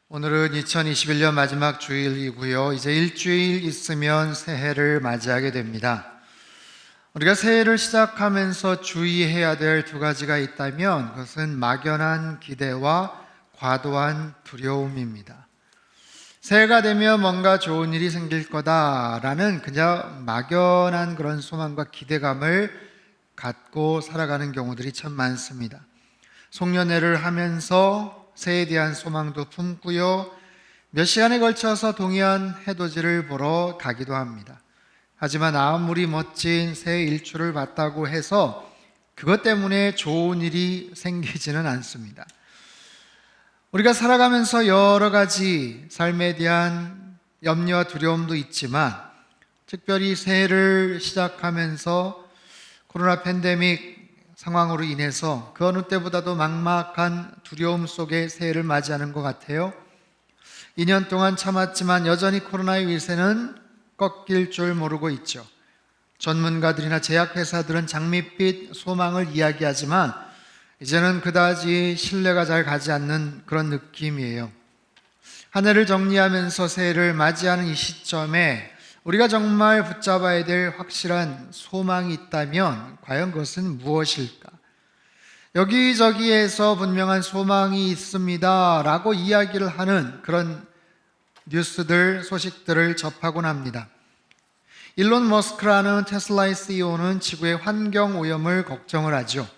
오늘은 2021년 마지막 주일이고요. 이제 일주일 있으면 새해를 맞이하게 됩니다. 우리가 새해를 시작하면서 주의해야 될 두 가지가 있다면 그것은 막연한 기대와 과도한 두려움입니다. 새해가 되면 뭔가 좋은 일이 생길 거다라는 그냥 막연한 그런 소망과 기대감을 갖고 살아가는 경우들이 참 많습니다. 송년회를 하면서 새해에 대한 소망도 품고요, 몇 시간에 걸쳐서 동해안 해돋이를 보러 가기도 합니다. 하지만 아무리 멋진 새해 일출을 봤다고 해서 그것 때문에 좋은 일이 생기지는 않습니다. 우리가 살아가면서 여러 가지 삶에 대한 염려와 두려움도 있지만, 특별히 새해를 시작하면서 코로나 팬데믹 상황으로 인해서 그 어느 때보다도 막막한 두려움 속에 새해를 맞이하는 것 같아요. 2년 동안 참았지만 여전히 코로나의 위세는 꺾일 줄 모르고 있죠. 전문가들이나 제약회사들은 장밋빛 소망을 이야기하지만 이제는 그다지 신뢰가 잘 가지 않는 그런 느낌이에요. 한 해를 정리하면서 새해를 맞이하는 이 시점에 우리가 정말 붙잡아야 될 확실한 소망이 있다면 과연 그것은 무엇일까? 여기저기에서 분명한 소망이 있습니다 라고 이야기를 하는 그런 뉴스들, 소식들을 접하곤 합니다. 일론 머스크라는 테슬라의 CEO는 지구의 환경 오염을 걱정을 하죠.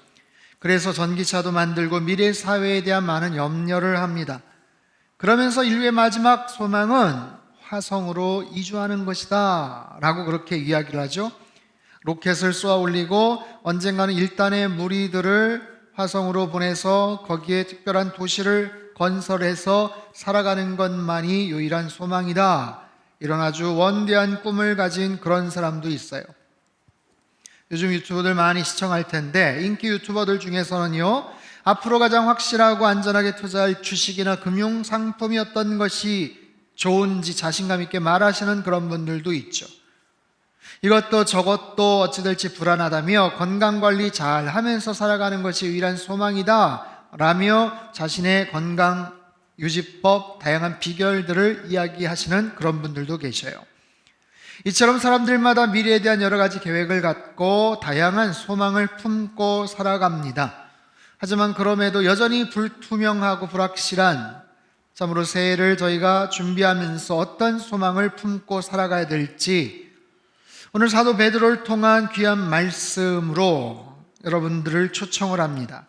그래서 전기차도 만들고 미래 사회에 대한 많은 염려를 합니다. 그러면서 인류의 마지막 소망은 화성으로 이주하는 것이다 라고 그렇게 이야기를 하죠. 로켓을 쏘아 올리고 언젠가는 일단의 무리들을 화성으로 보내서 거기에 특별한 도시를 건설해서 살아가는 것만이 유일한 소망이다, 이런 아주 원대한 꿈을 가진 그런 사람도 있어요. 요즘 유튜버들 많이 시청할 텐데 인기 유튜버들 중에서는요, 앞으로 가장 확실하고 안전하게 투자할 주식이나 금융 상품이 어떤 것이 좋은지 자신감 있게 말하시는 그런 분들도 있죠. 이것도 저것도 어찌 될지 불안하다며 건강관리 잘 하면서 살아가는 것이 유일한 소망이다 라며 자신의 건강 유지법, 다양한 비결들을 이야기하시는 그런 분들도 계셔요. 이처럼 사람들마다 미래에 대한 여러 가지 계획을 갖고 다양한 소망을 품고 살아갑니다. 하지만 그럼에도 여전히 불투명하고 불확실한, 참으로 새해를 저희가 준비하면서 어떤 소망을 품고 살아가야 될지 오늘 사도 베드로를 통한 귀한 말씀으로 여러분들을 초청을 합니다.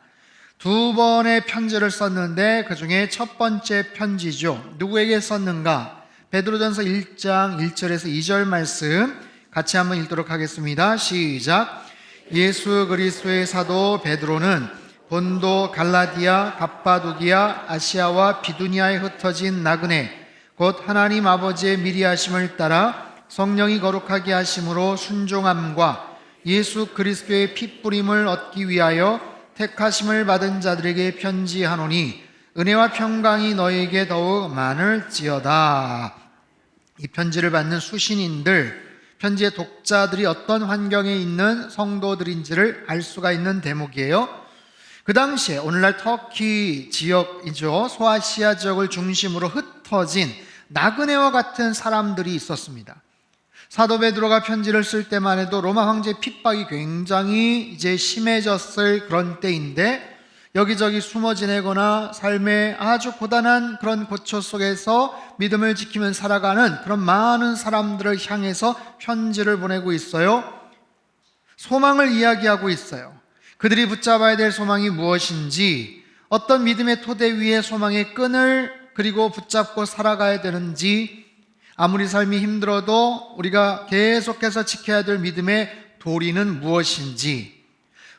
두 번의 편지를 썼는데 그 중에 첫 번째 편지죠. 누구에게 썼는가? 베드로전서 1장 1절에서 2절 말씀 같이 한번 읽도록 하겠습니다. 시작. 예수 그리스도의 사도 베드로는 본도, 갈라디아, 갑바도기아, 아시아와 비두니아에 흩어진 나그네 곧 하나님 아버지의 미리하심을 따라 성령이 거룩하게 하심으로 순종함과 예수 그리스도의 핏부림을 얻기 위하여 택하심을 받은 자들에게 편지하노니 은혜와 평강이 너에게 더욱 많을지어다. 이 편지를 받는 수신인들, 편지의 독자들이 어떤 환경에 있는 성도들인지를 알 수가 있는 대목이에요. 그 당시에 오늘날 터키 지역이죠, 소아시아 지역을 중심으로 흩어진 나그네와 같은 사람들이 있었습니다. 사도 베드로가 편지를 쓸 때만 해도 로마 황제의 핍박이 굉장히 이제 심해졌을 그런 때인데 여기저기 숨어 지내거나 삶의 아주 고단한 그런 고초 속에서 믿음을 지키며 살아가는 그런 많은 사람들을 향해서 편지를 보내고 있어요. 소망을 이야기하고 있어요. 그들이 붙잡아야 될 소망이 무엇인지, 어떤 믿음의 토대 위에 소망의 끈을 그리고 붙잡고 살아가야 되는지, 아무리 삶이 힘들어도 우리가 계속해서 지켜야 될 믿음의 도리는 무엇인지,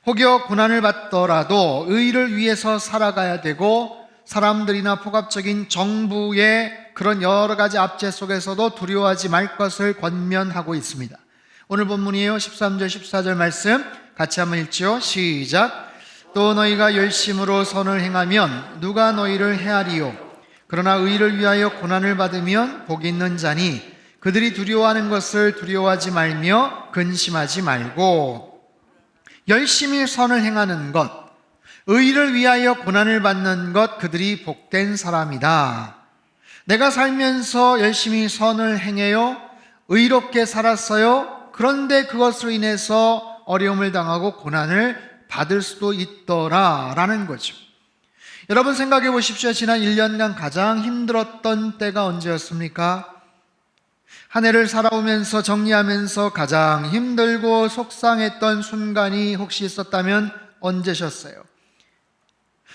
혹여 고난을 받더라도 의를 위해서 살아가야 되고 사람들이나 포괄적인 정부의 그런 여러 가지 압제 속에서도 두려워하지 말 것을 권면하고 있습니다. 오늘 본문이에요. 13절 14절 말씀 같이 한번 읽죠. 시작. 또 너희가 열심으로 선을 행하면 누가 너희를 해하리요? 그러나 의를 위하여 고난을 받으면 복이 있는 자니 그들이 두려워하는 것을 두려워하지 말며 근심하지 말고. 열심히 선을 행하는 것, 의를 위하여 고난을 받는 것, 그들이 복된 사람이다. 내가 살면서 열심히 선을 행해요. 의롭게 살았어요. 그런데 그것으로 인해서 어려움을 당하고 고난을 받을 수도 있더라라는 거죠. 여러분 생각해 보십시오. 지난 1년간 가장 힘들었던 때가 언제였습니까? 한 해를 살아오면서 정리하면서 가장 힘들고 속상했던 순간이 혹시 있었다면 언제셨어요?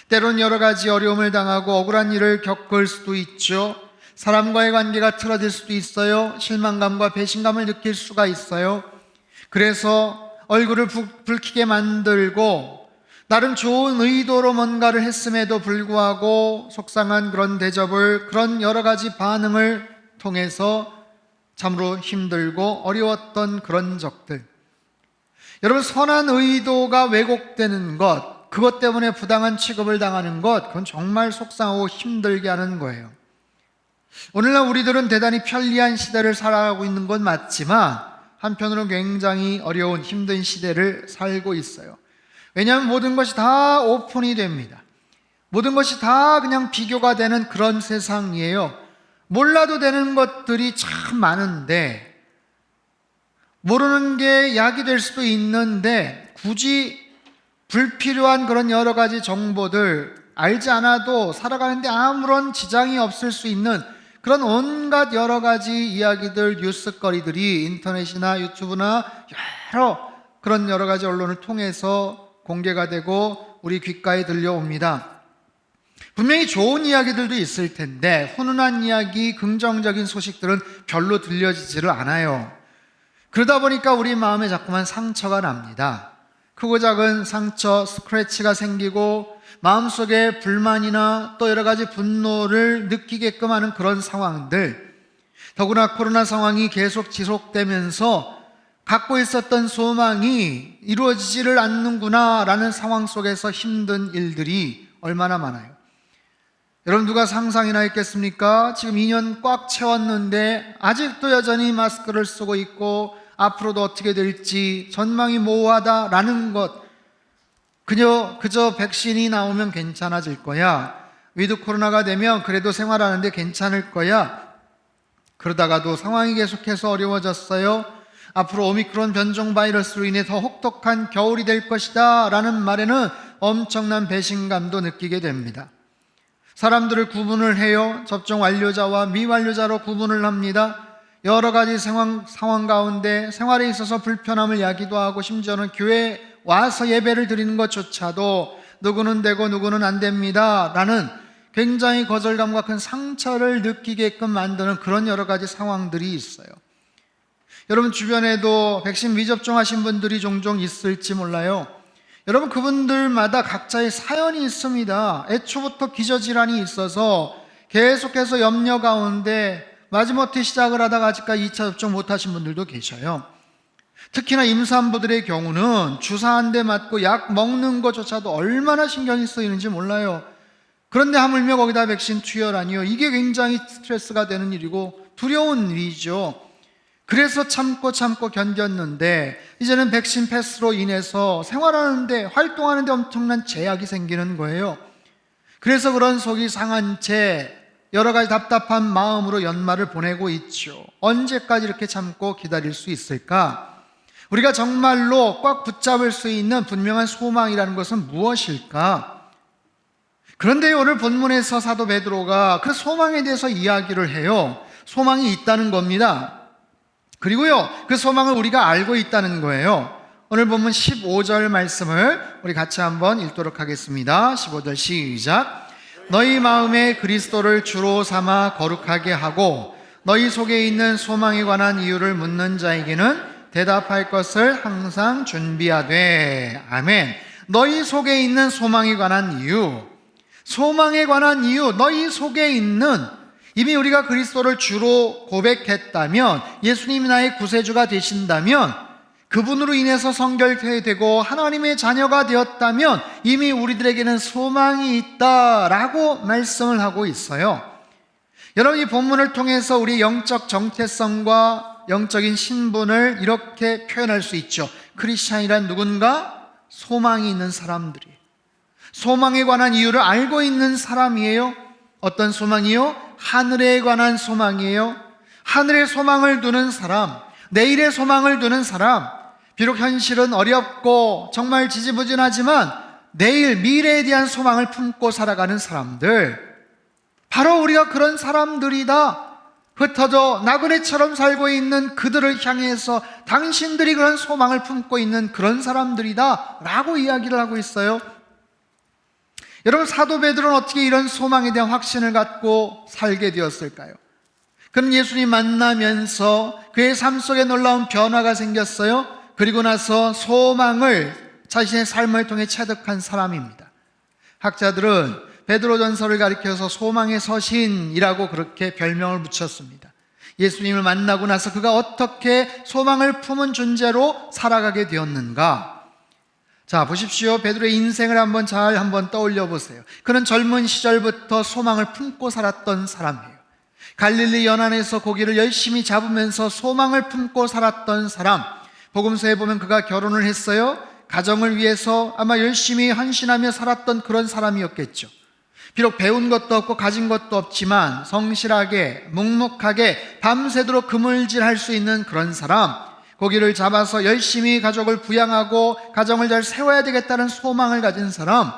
때론 여러 가지 어려움을 당하고 억울한 일을 겪을 수도 있죠. 사람과의 관계가 틀어질 수도 있어요. 실망감과 배신감을 느낄 수가 있어요. 그래서 얼굴을 붉히게 만들고 나름 좋은 의도로 뭔가를 했음에도 불구하고 속상한 그런 대접을, 그런 여러 가지 반응을 통해서 참으로 힘들고 어려웠던 그런 적들. 여러분, 선한 의도가 왜곡되는 것, 그것 때문에 부당한 취급을 당하는 것, 그건 정말 속상하고 힘들게 하는 거예요. 오늘날 우리들은 대단히 편리한 시대를 살아가고 있는 건 맞지만 한편으로는 굉장히 어려운 힘든 시대를 살고 있어요. 왜냐하면 모든 것이 다 오픈이 됩니다. 모든 것이 다 그냥 비교가 되는 그런 세상이에요. 몰라도 되는 것들이 참 많은데, 모르는 게 약이 될 수도 있는데 굳이 불필요한 그런 여러 가지 정보들 알지 않아도 살아가는데 아무런 지장이 없을 수 있는 그런 온갖 여러 가지 이야기들, 뉴스거리들이 인터넷이나 유튜브나 여러 그런 여러 가지 언론을 통해서 공개가 되고 우리 귓가에 들려옵니다. 분명히 좋은 이야기들도 있을 텐데 훈훈한 이야기, 긍정적인 소식들은 별로 들려지지를 않아요. 그러다 보니까 우리 마음에 자꾸만 상처가 납니다. 크고 작은 상처, 스크래치가 생기고 마음속에 불만이나 또 여러 가지 분노를 느끼게끔 하는 그런 상황들, 더구나 코로나 상황이 계속 지속되면서 갖고 있었던 소망이 이루어지지를 않는구나라는 상황 속에서 힘든 일들이 얼마나 많아요. 여러분, 누가 상상이나 했겠습니까? 지금 2년 꽉 채웠는데 아직도 여전히 마스크를 쓰고 있고 앞으로도 어떻게 될지 전망이 모호하다라는 것, 그저 백신이 나오면 괜찮아질 거야, 위드 코로나가 되면 그래도 생활하는데 괜찮을 거야, 그러다가도 상황이 계속해서 어려워졌어요, 앞으로 오미크론 변종 바이러스로 인해 더 혹독한 겨울이 될 것이다 라는 말에는 엄청난 배신감도 느끼게 됩니다. 사람들을 구분을 해요. 접종 완료자와 미완료자로 구분을 합니다. 여러 가지 상황 가운데 생활에 있어서 불편함을 야기도 하고 심지어는 교회에 와서 예배를 드리는 것조차도 누구는 되고 누구는 안 됩니다 라는 굉장히 거절감과 큰 상처를 느끼게끔 만드는 그런 여러 가지 상황들이 있어요. 여러분 주변에도 백신 미접종하신 분들이 종종 있을지 몰라요. 여러분, 그분들마다 각자의 사연이 있습니다. 애초부터 기저질환이 있어서 계속해서 염려 가운데 마지못해 시작을 하다가 아직까지 2차 접종 못하신 분들도 계셔요. 특히나 임산부들의 경우는 주사 한 대 맞고 약 먹는 것조차도 얼마나 신경이 쓰이는지 몰라요. 그런데 하물며 거기다 백신 투여라니요. 이게 굉장히 스트레스가 되는 일이고 두려운 일이죠. 그래서 참고 견뎠는데 이제는 백신 패스로 인해서 생활하는데, 활동하는데 엄청난 제약이 생기는 거예요. 그래서 그런 속이 상한 채 여러 가지 답답한 마음으로 연말을 보내고 있죠. 언제까지 이렇게 참고 기다릴 수 있을까? 우리가 정말로 꽉 붙잡을 수 있는 분명한 소망이라는 것은 무엇일까? 그런데 오늘 본문에서 사도 베드로가 그 소망에 대해서 이야기를 해요. 소망이 있다는 겁니다. 그리고요, 그 소망을 우리가 알고 있다는 거예요. 오늘 본문 15절 말씀을 우리 같이 한번 읽도록 하겠습니다. 15절 시작. 너희 마음에 그리스도를 주로 삼아 거룩하게 하고 너희 속에 있는 소망에 관한 이유를 묻는 자에게는 대답할 것을 항상 준비하되. 아멘. 너희 속에 있는 소망에 관한 이유, 소망에 관한 이유, 너희 속에 있는, 이미 우리가 그리스도를 주로 고백했다면, 예수님이 나의 구세주가 되신다면, 그분으로 인해서 성결되고 하나님의 자녀가 되었다면 이미 우리들에게는 소망이 있다라고 말씀을 하고 있어요. 여러분, 이 본문을 통해서 우리 영적 정체성과 영적인 신분을 이렇게 표현할 수 있죠. 크리스찬이란 누군가 소망이 있는 사람들이, 소망에 관한 이유를 알고 있는 사람이에요. 어떤 소망이요? 하늘에 관한 소망이에요. 하늘의 소망을 두는 사람, 내일의 소망을 두는 사람, 비록 현실은 어렵고 정말 지지부진하지만 내일 미래에 대한 소망을 품고 살아가는 사람들, 바로 우리가 그런 사람들이다. 흩어져 나그네처럼 살고 있는 그들을 향해서 당신들이 그런 소망을 품고 있는 그런 사람들이다 라고 이야기를 하고 있어요. 여러분, 사도 베드로는 어떻게 이런 소망에 대한 확신을 갖고 살게 되었을까요? 그는 예수님 만나면서 그의 삶 속에 놀라운 변화가 생겼어요. 그리고 나서 소망을 자신의 삶을 통해 체득한 사람입니다. 학자들은 베드로전서를 가리켜서 소망의 서신이라고 그렇게 별명을 붙였습니다. 예수님을 만나고 나서 그가 어떻게 소망을 품은 존재로 살아가게 되었는가? 자, 보십시오. 베드로의 인생을 한번 떠올려 보세요. 그는 젊은 시절부터 소망을 품고 살았던 사람이에요. 갈릴리 연안에서 고기를 열심히 잡으면서 소망을 품고 살았던 사람. 복음서에 보면 그가 결혼을 했어요. 가정을 위해서 아마 열심히 헌신하며 살았던 그런 사람이었겠죠. 비록 배운 것도 없고 가진 것도 없지만 성실하게 묵묵하게 밤새도록 그물질할 수 있는 그런 사람, 고기를 잡아서 열심히 가족을 부양하고 가정을 잘 세워야 되겠다는 소망을 가진 사람,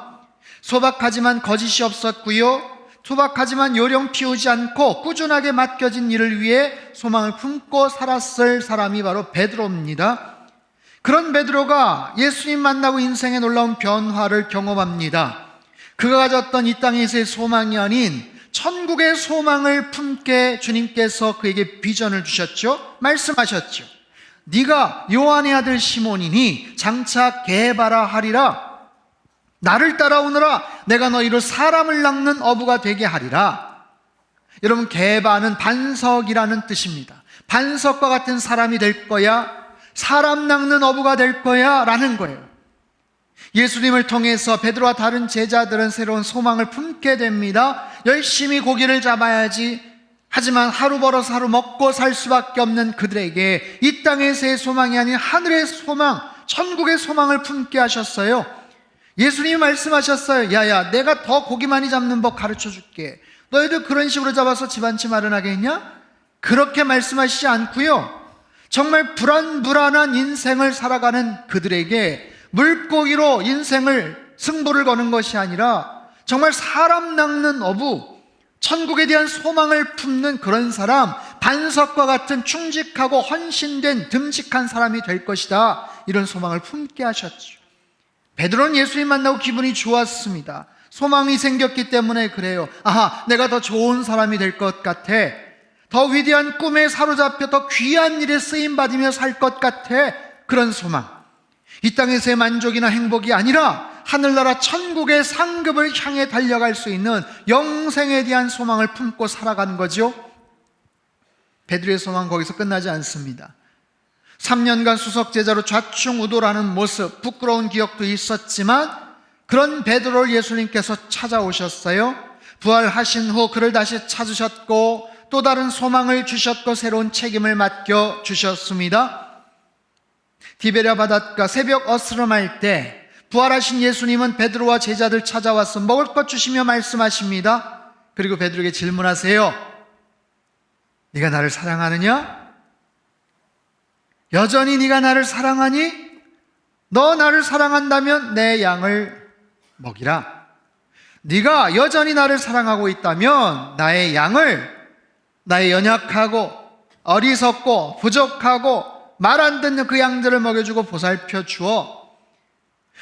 소박하지만 거짓이 없었고요, 투박하지만 요령 피우지 않고 꾸준하게 맡겨진 일을 위해 소망을 품고 살았을 사람이 바로 베드로입니다. 그런 베드로가 예수님 만나고 인생의 놀라운 변화를 경험합니다. 그가 가졌던 이 땅에서의 소망이 아닌 천국의 소망을 품게 주님께서 그에게 비전을 주셨죠. 말씀하셨죠. 네가 요한의 아들 시몬이니 장차 게바라 하리라. 나를 따라오너라. 내가 너희를 사람을 낚는 어부가 되게 하리라. 여러분, 게바는 반석이라는 뜻입니다. 반석과 같은 사람이 될 거야. 사람 낚는 어부가 될 거야 라는 거예요. 예수님을 통해서 베드로와 다른 제자들은 새로운 소망을 품게 됩니다. 열심히 고기를 잡아야지. 하지만 하루 벌어서 하루 먹고 살 수밖에 없는 그들에게 이 땅에서의 소망이 아닌 하늘의 소망, 천국의 소망을 품게 하셨어요. 예수님이 말씀하셨어요. 야야, 내가 더 고기 많이 잡는 법 가르쳐 줄게. 너희들 그런 식으로 잡아서 집안치 마련하겠냐? 그렇게 말씀하시지 않고요, 정말 불안불안한 인생을 살아가는 그들에게 물고기로 인생을 승부를 거는 것이 아니라 정말 사람 낚는 어부, 천국에 대한 소망을 품는 그런 사람, 반석과 같은 충직하고 헌신된 듬직한 사람이 될 것이다, 이런 소망을 품게 하셨죠. 베드로는 예수님 만나고 기분이 좋았습니다. 소망이 생겼기 때문에 그래요. 아하, 내가 더 좋은 사람이 될 것 같아. 더 위대한 꿈에 사로잡혀 더 귀한 일에 쓰임받으며 살 것 같아. 그런 소망. 이 땅에서의 만족이나 행복이 아니라 하늘나라 천국의 상급을 향해 달려갈 수 있는 영생에 대한 소망을 품고 살아간 거죠. 베드로의 소망은 거기서 끝나지 않습니다. 3년간 수석제자로 좌충우돌하는 모습, 부끄러운 기억도 있었지만 그런 베드로를 예수님께서 찾아오셨어요. 부활하신 후 그를 다시 찾으셨고 또 다른 소망을 주셨고 새로운 책임을 맡겨주셨습니다. 디베랴 바닷가 새벽 어스름할 때 부활하신 예수님은 베드로와 제자들 찾아와서 먹을 것 주시며 말씀하십니다. 그리고 베드로에게 질문하세요. 네가 나를 사랑하느냐? 여전히 네가 나를 사랑하니? 너 나를 사랑한다면 내 양을 먹이라. 네가 여전히 나를 사랑하고 있다면 나의 양을, 나의 연약하고 어리석고 부족하고 말 안 듣는 그 양들을 먹여주고 보살펴 주어.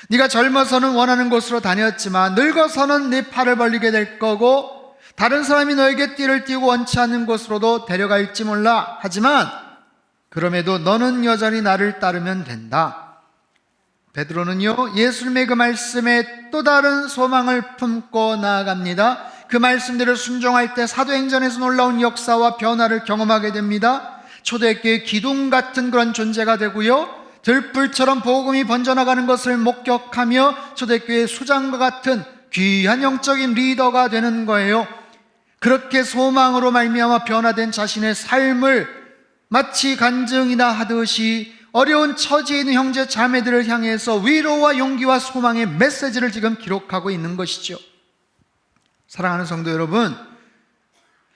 네가 젊어서는 원하는 곳으로 다녔지만 늙어서는 네 팔을 벌리게 될 거고 다른 사람이 너에게 띠를 띠고 원치 않는 곳으로도 데려갈지 몰라. 하지만 그럼에도 너는 여전히 나를 따르면 된다. 베드로는요, 예수님의 그 말씀에 또 다른 소망을 품고 나아갑니다. 그 말씀대로 순종할 때 사도행전에서 놀라운 역사와 변화를 경험하게 됩니다. 초대교회의 기둥 같은 그런 존재가 되고요, 들불처럼 복음이 번져나가는 것을 목격하며 초대교회의 수장과 같은 귀한 영적인 리더가 되는 거예요. 그렇게 소망으로 말미암아 변화된 자신의 삶을 마치 간증이나 하듯이 어려운 처지에 있는 형제 자매들을 향해서 위로와 용기와 소망의 메시지를 지금 기록하고 있는 것이죠. 사랑하는 성도 여러분,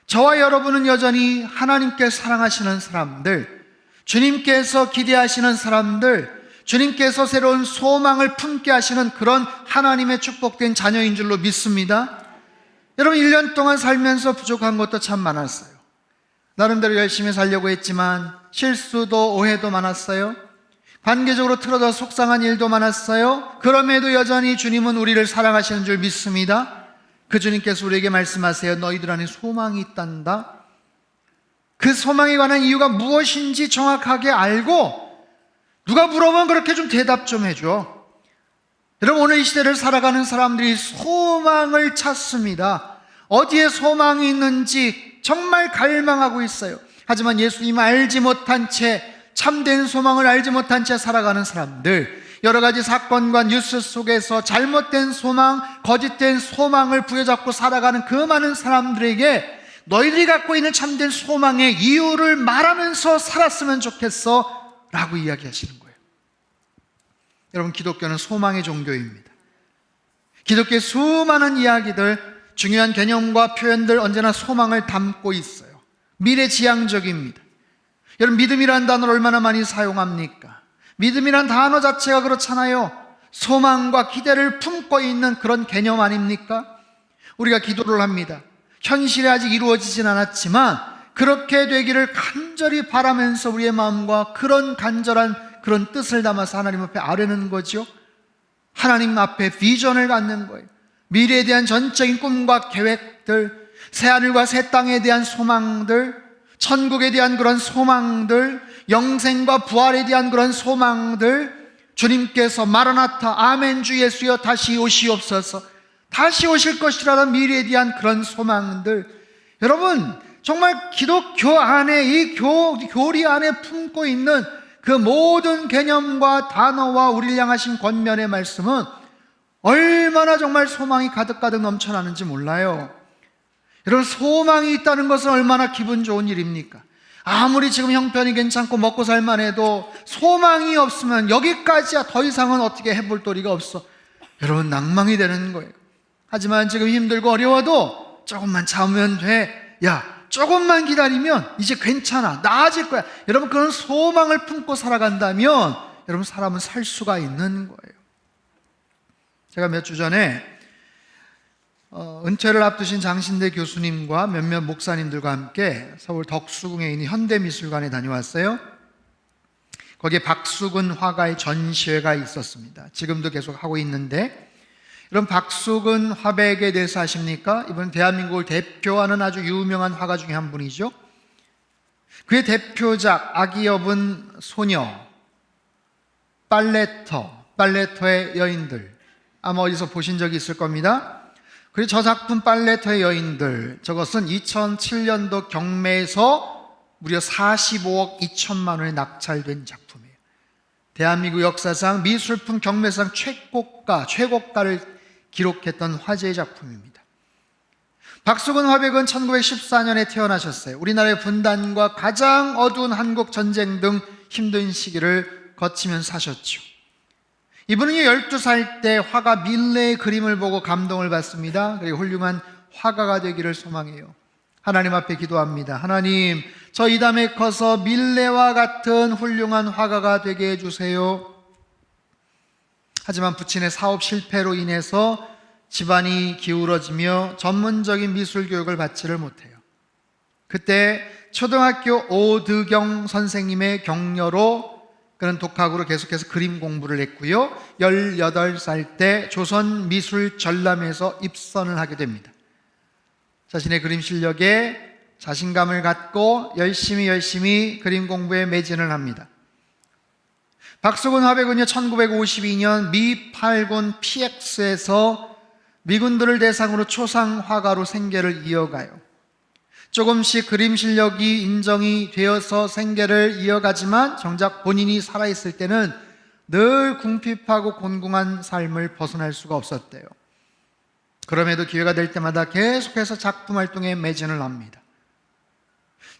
저와 여러분은 여전히 하나님께 사랑하시는 사람들, 주님께서 기대하시는 사람들, 주님께서 새로운 소망을 품게 하시는 그런 하나님의 축복된 자녀인 줄로 믿습니다. 여러분, 1년 동안 살면서 부족한 것도 참 많았어요. 나름대로 열심히 살려고 했지만 실수도 오해도 많았어요. 관계적으로 틀어져 속상한 일도 많았어요. 그럼에도 여전히 주님은 우리를 사랑하시는 줄 믿습니다. 그 주님께서 우리에게 말씀하세요. 너희들 안에 소망이 있단다. 그 소망에 관한 이유가 무엇인지 정확하게 알고 누가 물어보면 그렇게 좀 대답 좀 해줘. 여러분, 오늘 이 시대를 살아가는 사람들이 소망을 찾습니다. 어디에 소망이 있는지 정말 갈망하고 있어요. 하지만 예수님을 알지 못한 채, 참된 소망을 알지 못한 채 살아가는 사람들, 여러 가지 사건과 뉴스 속에서 잘못된 소망, 거짓된 소망을 부여잡고 살아가는 그 많은 사람들에게 너희들이 갖고 있는 참된 소망의 이유를 말하면서 살았으면 좋겠어 라고 이야기하시는 거예요. 여러분, 기독교는 소망의 종교입니다. 기독교의 수많은 이야기들, 중요한 개념과 표현들 언제나 소망을 담고 있어요. 미래지향적입니다. 여러분, 믿음이라는 단어를 얼마나 많이 사용합니까? 믿음이란 단어 자체가 그렇잖아요. 소망과 기대를 품고 있는 그런 개념 아닙니까? 우리가 기도를 합니다. 현실에 아직 이루어지진 않았지만 그렇게 되기를 간절히 바라면서 우리의 마음과 그런 간절한 그런 뜻을 담아서 하나님 앞에 아뢰는 거죠. 하나님 앞에 비전을 갖는 거예요. 미래에 대한 전적인 꿈과 계획들, 새하늘과 새 땅에 대한 소망들, 천국에 대한 그런 소망들, 영생과 부활에 대한 그런 소망들, 주님께서 마라나타 아멘 주 예수여 다시 오시옵소서, 다시 오실 것이라는 미래에 대한 그런 소망들, 여러분 정말 기독교 안에 이 교리 안에 품고 있는 그 모든 개념과 단어와 우리를 향하신 권면의 말씀은 얼마나 정말 소망이 가득가득 넘쳐나는지 몰라요. 여러분, 소망이 있다는 것은 얼마나 기분 좋은 일입니까? 아무리 지금 형편이 괜찮고 먹고 살만 해도 소망이 없으면 여기까지야, 더 이상은 어떻게 해볼 도리가 없어. 여러분, 낭망이 되는 거예요. 하지만 지금 힘들고 어려워도 조금만 참으면 돼. 야, 조금만 기다리면 이제 괜찮아, 나아질 거야. 여러분, 그런 소망을 품고 살아간다면 여러분, 사람은 살 수가 있는 거예요. 제가 몇 주 전에 은퇴를 앞두신 장신대 교수님과 몇몇 목사님들과 함께 서울 덕수궁에 있는 현대미술관에 다녀왔어요. 거기에 박수근 화가의 전시회가 있었습니다. 지금도 계속 하고 있는데, 여러분, 박수근 화백에 대해서 아십니까? 이분 대한민국을 대표하는 아주 유명한 화가 중에 한 분이죠. 그의 대표작 아기 여분 소녀, 빨레터의 여인들, 아마 어디서 보신 적이 있을 겁니다. 그리고 저 작품 빨레터의 여인들, 저것은 2007년도 경매에서 무려 45억 2천만 원에 낙찰된 작품이에요. 대한민국 역사상 미술품 경매상 최고가를 기록했던 화제의 작품입니다. 박수근 화백은 1914년에 태어나셨어요. 우리나라의 분단과 가장 어두운 한국 전쟁 등 힘든 시기를 거치면서 사셨죠. 이분은 12살 때 화가 밀레의 그림을 보고 감동을 받습니다. 그리고 훌륭한 화가가 되기를 소망해요. 하나님 앞에 기도합니다. 하나님, 저 이 다음에 커서 밀레와 같은 훌륭한 화가가 되게 해주세요. 하지만 부친의 사업 실패로 인해서 집안이 기울어지며 전문적인 미술 교육을 받지를 못해요. 그때 초등학교 오드경 선생님의 격려로 그는 독학으로 계속해서 그림 공부를 했고요. 18살 때 조선미술전람회에서 입선을 하게 됩니다. 자신의 그림 실력에 자신감을 갖고 열심히 그림 공부에 매진을 합니다. 박수근 화백은요, 1952년 미 8군 PX에서 미군들을 대상으로 초상 화가로 생계를 이어가요. 조금씩 그림 실력이 인정이 되어서 생계를 이어가지만 정작 본인이 살아있을 때는 늘 궁핍하고 곤궁한 삶을 벗어날 수가 없었대요. 그럼에도 기회가 될 때마다 계속해서 작품 활동에 매진을 합니다.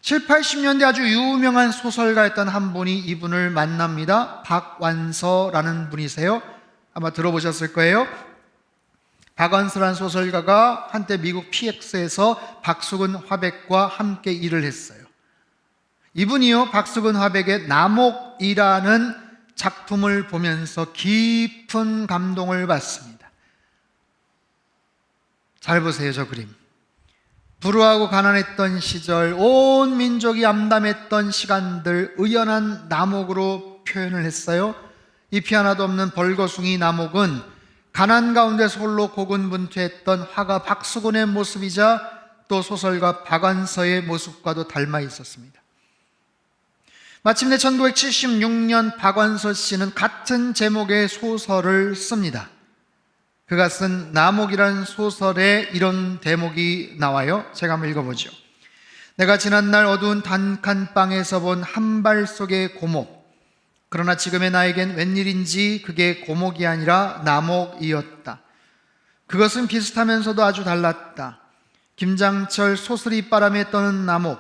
7, 80년대 아주 유명한 소설가였던 한 분이 이분을 만납니다. 박완서라는 분이세요. 아마 들어보셨을 거예요. 박완서라는 소설가가 한때 미국 PX에서 박수근 화백과 함께 일을 했어요. 이분이요, 박수근 화백의 남옥이라는 작품을 보면서 깊은 감동을 받습니다. 잘 보세요, 저 그림. 불우하고 가난했던 시절, 온 민족이 암담했던 시간들, 의연한 남옥으로 표현을 했어요. 잎이 하나도 없는 벌거숭이 남옥은 가난 가운데서 홀로 고군분투했던 화가 박수근의 모습이자 또 소설가 박완서의 모습과도 닮아 있었습니다. 마침내 1976년 박완서 씨는 같은 제목의 소설을 씁니다. 그가 쓴 남옥이라는 소설에 이런 대목이 나와요. 제가 한번 읽어보죠. 내가 지난날 어두운 단칸방에서 본 한 발 속의 고목, 그러나 지금의 나에겐 웬일인지 그게 고목이 아니라 남옥이었다. 그것은 비슷하면서도 아주 달랐다. 김장철 소스리 바람에 떠는 남옥,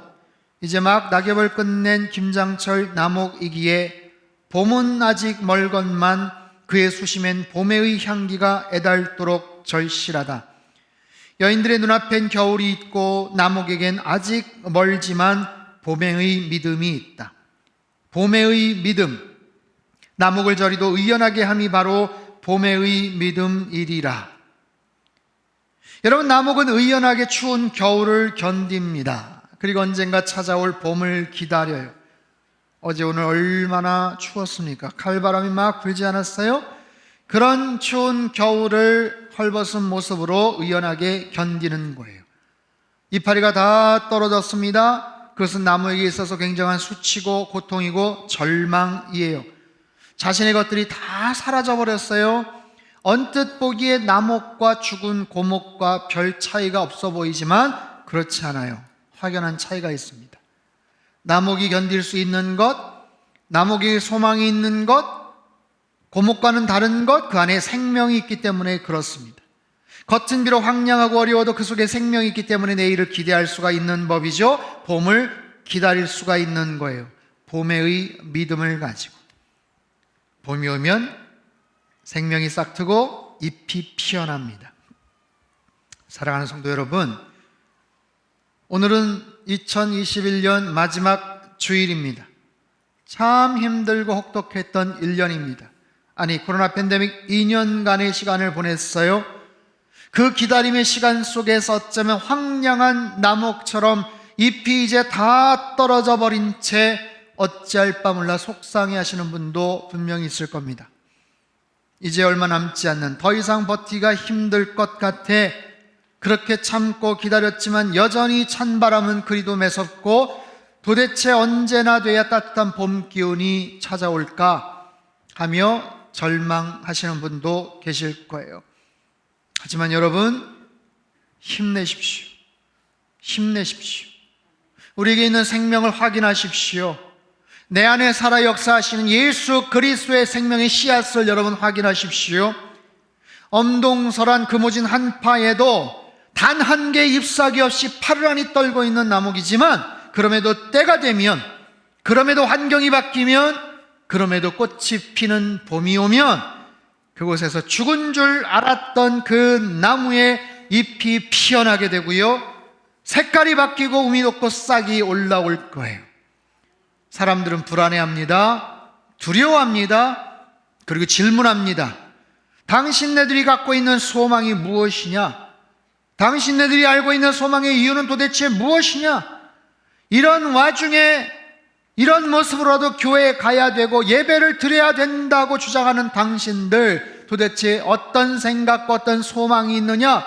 이제 막 낙엽을 끝낸 김장철 남옥이기에 봄은 아직 멀건만 그의 수심엔 봄의 향기가 애달도록 절실하다. 여인들의 눈앞엔 겨울이 있고 남옥에겐 아직 멀지만 봄의 믿음이 있다. 봄의 믿음, 남옥을 저리도 의연하게 함이 바로 봄의 믿음이리라. 여러분, 남옥은 의연하게 추운 겨울을 견딥니다. 그리고 언젠가 찾아올 봄을 기다려요. 어제 오늘 얼마나 추웠습니까? 칼바람이 막 불지 않았어요? 그런 추운 겨울을 헐벗은 모습으로 의연하게 견디는 거예요. 이파리가 다 떨어졌습니다. 그것은 나무에게 있어서 굉장한 수치고 고통이고 절망이에요. 자신의 것들이 다 사라져 버렸어요. 언뜻 보기에 남옥과 죽은 고목과 별 차이가 없어 보이지만 그렇지 않아요. 확연한 차이가 있습니다. 남옥이 견딜 수 있는 것, 남옥에 소망이 있는 것, 고목과는 다른 것, 그 안에 생명이 있기 때문에 그렇습니다. 겉은 비록 황량하고 어려워도 그 속에 생명이 있기 때문에 내일을 기대할 수가 있는 법이죠. 봄을 기다릴 수가 있는 거예요. 봄의 믿음을 가지고. 봄이 오면 생명이 싹트고 잎이 피어납니다. 사랑하는 성도 여러분, 오늘은 2021년 마지막 주일입니다. 참 힘들고 혹독했던 1년입니다. 아니, 코로나 팬데믹 2년간의 시간을 보냈어요. 그 기다림의 시간 속에서 어쩌면 황량한 나목처럼 잎이 이제 다 떨어져 버린 채 어찌할 바 몰라 속상해 하시는 분도 분명히 있을 겁니다. 이제 얼마 남지 않는, 더 이상 버티기가 힘들 것 같아 그렇게 참고 기다렸지만 여전히 찬바람은 그리도 매섭고 도대체 언제나 돼야 따뜻한 봄 기운이 찾아올까 하며 절망하시는 분도 계실 거예요. 하지만 여러분, 힘내십시오. 힘내십시오. 우리에게 있는 생명을 확인하십시오. 내 안에 살아 역사하시는 예수 그리스도의 생명의 씨앗을 여러분 확인하십시오. 엄동설한 금오진 한파에도 단 한 개의 잎사귀 없이 파르르니 떨고 있는 나목이지만, 그럼에도 때가 되면, 그럼에도 환경이 바뀌면, 그럼에도 꽃이 피는 봄이 오면 그곳에서 죽은 줄 알았던 그 나무의 잎이 피어나게 되고요, 색깔이 바뀌고 우미 돋고 싹이 올라올 거예요. 사람들은 불안해합니다. 두려워합니다. 그리고 질문합니다. 당신네들이 갖고 있는 소망이 무엇이냐? 당신네들이 알고 있는 소망의 이유는 도대체 무엇이냐? 이런 와중에 이런 모습으로라도 교회에 가야 되고 예배를 드려야 된다고 주장하는 당신들, 도대체 어떤 생각과 어떤 소망이 있느냐?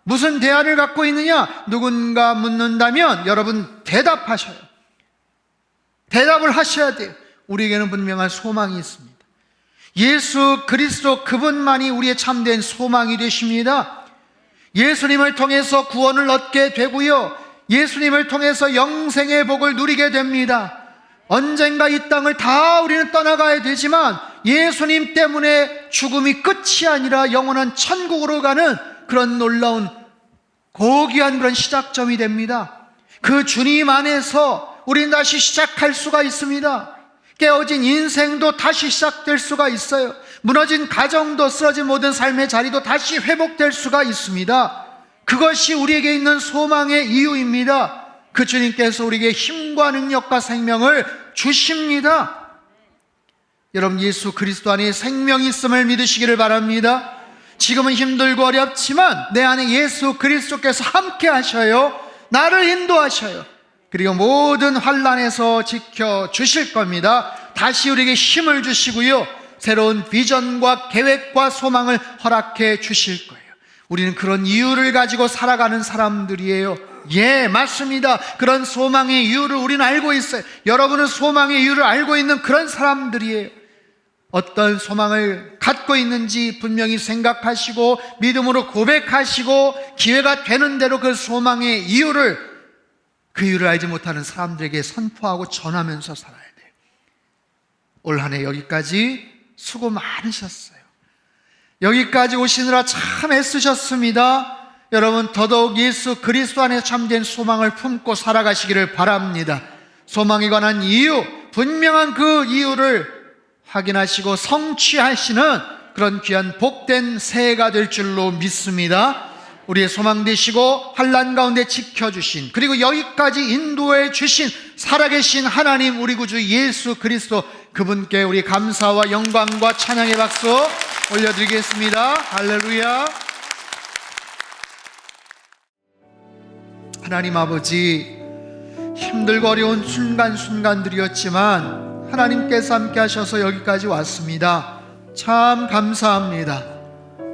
무슨 대안을 갖고 있느냐? 누군가 묻는다면 여러분 대답하셔요. 대답을 하셔야 돼요. 우리에게는 분명한 소망이 있습니다. 예수 그리스도 그분만이 우리의 참된 소망이 되십니다. 예수님을 통해서 구원을 얻게 되고요, 예수님을 통해서 영생의 복을 누리게 됩니다. 언젠가 이 땅을 다 우리는 떠나가야 되지만 예수님 때문에 죽음이 끝이 아니라 영원한 천국으로 가는 그런 놀라운 고귀한 그런 시작점이 됩니다. 그 주님 안에서 우리는 다시 시작할 수가 있습니다. 깨어진 인생도 다시 시작될 수가 있어요. 무너진 가정도 쓰러진 모든 삶의 자리도 다시 회복될 수가 있습니다. 그것이 우리에게 있는 소망의 이유입니다. 그 주님께서 우리에게 힘과 능력과 생명을 주십니다. 여러분, 예수 그리스도 안에 생명이 있음을 믿으시기를 바랍니다. 지금은 힘들고 어렵지만 내 안에 예수 그리스도께서 함께 하셔요. 나를 인도하셔요. 그리고 모든 환난에서 지켜주실 겁니다. 다시 우리에게 힘을 주시고요, 새로운 비전과 계획과 소망을 허락해 주실 거예요. 우리는 그런 이유를 가지고 살아가는 사람들이에요. 예, 맞습니다. 그런 소망의 이유를 우리는 알고 있어요. 여러분은 소망의 이유를 알고 있는 그런 사람들이에요. 어떤 소망을 갖고 있는지 분명히 생각하시고 믿음으로 고백하시고 기회가 되는 대로 그 소망의 이유를, 그 이유를 알지 못하는 사람들에게 선포하고 전하면서 살아야 돼요. 올 한 해 여기까지 수고 많으셨어요. 여기까지 오시느라 참 애쓰셨습니다. 여러분, 더더욱 예수 그리스도 안에 참된 소망을 품고 살아가시기를 바랍니다. 소망에 관한 이유, 분명한 그 이유를 확인하시고 성취하시는 그런 귀한 복된 새해가 될 줄로 믿습니다. 우리의 소망 되시고 환난 가운데 지켜주신, 그리고 여기까지 인도해 주신 살아계신 하나님, 우리 구주 예수 그리스도, 그분께 우리 감사와 영광과 찬양의 박수 올려드리겠습니다. 할렐루야. 하나님 아버지, 힘들고 어려운 순간순간들이었지만 하나님께서 함께 하셔서 여기까지 왔습니다. 참 감사합니다.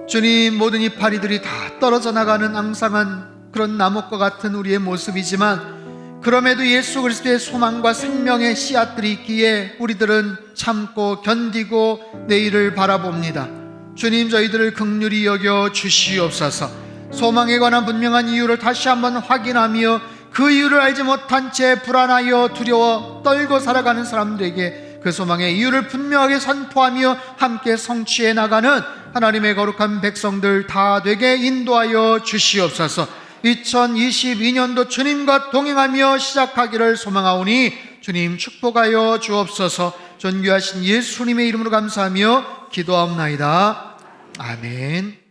주님, 모든 이파리들이 다 떨어져 나가는 앙상한 그런 나뭇과 같은 우리의 모습이지만 그럼에도 예수 그리스도의 소망과 생명의 씨앗들이 있기에 우리들은 참고 견디고 내일을 바라봅니다. 주님, 저희들을 긍휼히 여겨 주시옵소서. 소망에 관한 분명한 이유를 다시 한번 확인하며 그 이유를 알지 못한 채 불안하여 두려워 떨고 살아가는 사람들에게 그 소망의 이유를 분명하게 선포하며 함께 성취해 나가는 하나님의 거룩한 백성들 다 되게 인도하여 주시옵소서. 2022년도 주님과 동행하며 시작하기를 소망하오니 주님 축복하여 주옵소서. 존귀하신 예수님의 이름으로 감사하며 기도하옵나이다. 아멘.